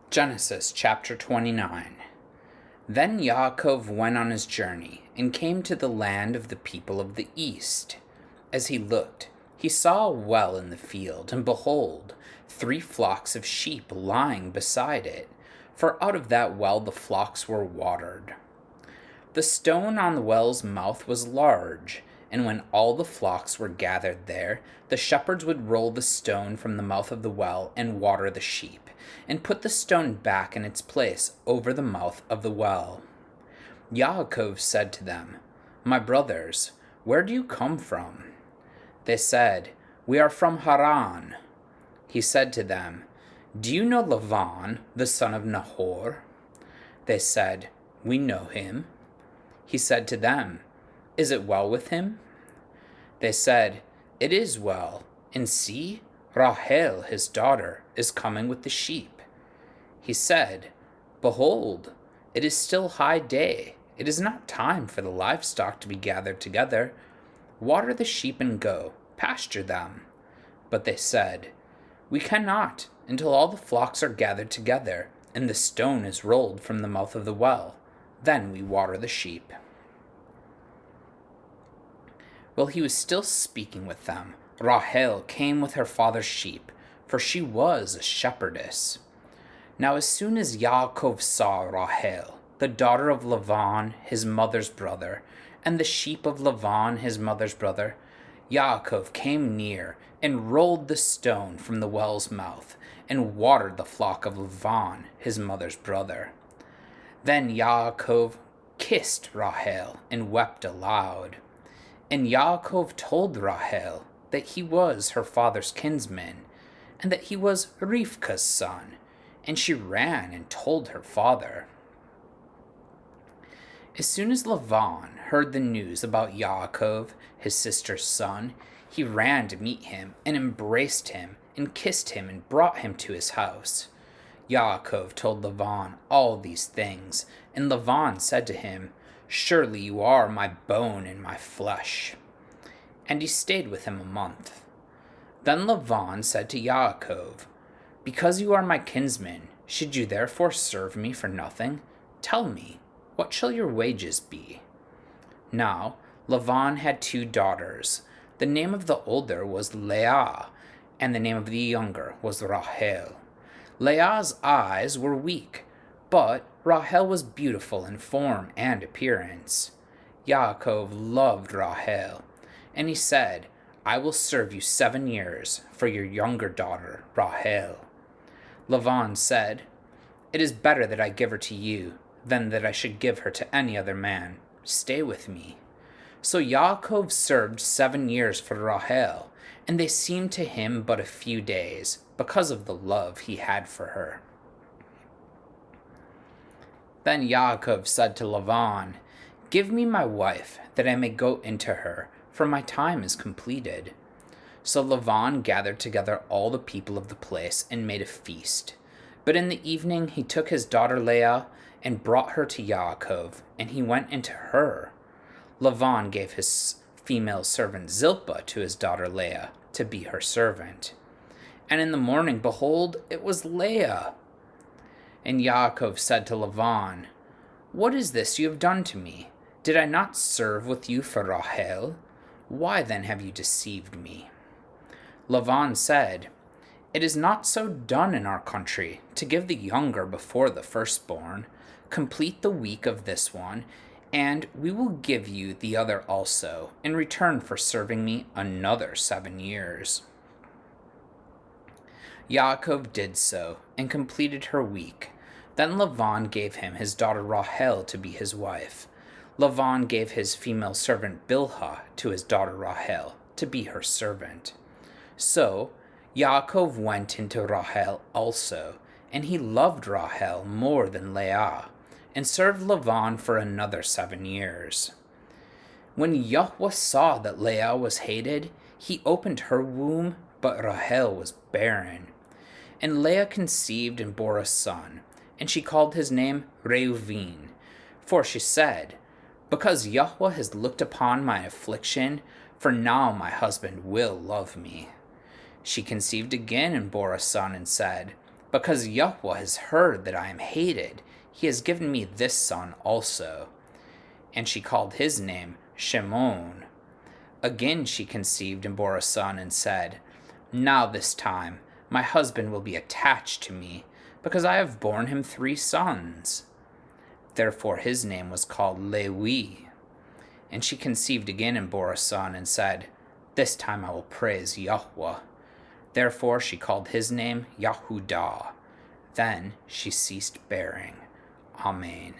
Genesis chapter 29. Then Yaakov went on his journey, and came to the land of the people of the east. As he looked, he saw a well in the field, and behold, 3 flocks of sheep lying beside it, for out of that well the flocks were watered. The stone on the well's mouth was large, and when all the flocks were gathered there, the shepherds would roll the stone from the mouth of the well and water the sheep, and put the stone back in its place over the mouth of the well. Yaakov said to them, "My brothers, where do you come from?" They said, "We are from Haran." He said to them, "Do you know Laban, the son of Nahor?" They said, "We know him." He said to them, "Is it well with him?" They said, "It is well, and see, Rahel, his daughter, is coming with the sheep." He said, "Behold, it is still high day. It is not time for the livestock to be gathered together. Water the sheep and go, pasture them." But they said, "We cannot until all the flocks are gathered together, and the stone is rolled from the mouth of the well. Then we water the sheep." While he was still speaking with them, Rahel came with her father's sheep, for she was a shepherdess. Now as soon as Yaakov saw Rahel, the daughter of Laban, his mother's brother, and the sheep of Laban, his mother's brother, Yaakov came near and rolled the stone from the well's mouth, and watered the flock of Laban, his mother's brother. Then Yaakov kissed Rahel and wept aloud. And Yaakov told Rahel that he was her father's kinsman, and that he was Rivka's son, and she ran and told her father. As soon as Laban heard the news about Yaakov, his sister's son, he ran to meet him, and embraced him, and kissed him, and brought him to his house. Yaakov told Laban all these things, and Laban said to him, "Surely you are my bone and my flesh." And he stayed with him a month. Then Laban said to Yaakov, "Because you are my kinsman, should you therefore serve me for nothing? Tell me, what shall your wages be?" Now Laban had 2 daughters. The name of the older was Leah, and the name of the younger was Rahel. Leah's eyes were weak, but Rahel was beautiful in form and appearance. Yaakov loved Rahel, and he said, "I will serve you 7 years for your younger daughter, Rahel." Laban said, "It is better that I give her to you than that I should give her to any other man. Stay with me." So Yaakov served 7 years for Rahel, and they seemed to him but a few days, because of the love he had for her. Then Yaakov said to Laban, "Give me my wife, that I may go into her, for my time is completed." So Laban gathered together all the people of the place and made a feast. But in the evening he took his daughter Leah and brought her to Yaakov, and he went into her. Laban gave his female servant Zilpah to his daughter Leah to be her servant. And in the morning, behold, it was Leah. And Yaakov said to Laban, "What is this you have done to me? Did I not serve with you for Rahel? Why then have you deceived me?" Laban said, "It is not so done in our country, to give the younger before the firstborn. Complete the week of this one, and we will give you the other also, in return for serving me another 7 years. Yaakov did so, and completed her week. Then Laban gave him his daughter Rahel to be his wife. Laban gave his female servant Bilhah to his daughter Rahel to be her servant. So Yaakov went into Rahel also, and he loved Rahel more than Leah, and served Laban for another 7 years. When Yahweh saw that Leah was hated, he opened her womb, but Rahel was barren. And Leah conceived and bore a son, and she called his name Reuven. For she said, "Because Yahweh has looked upon my affliction, for now my husband will love me." She conceived again and bore a son, and said, Because Yahweh has heard that I am hated, he has given me this son also. And she called his name Shimon. Again she conceived and bore a son, and said, Now this time my husband will be attached to me, because I have borne him 3 sons. Therefore his name was called Lewi. And she conceived again and bore a son, and said, This time I will praise Yahweh. Therefore she called his name Yahudah. Then she ceased bearing. Amen.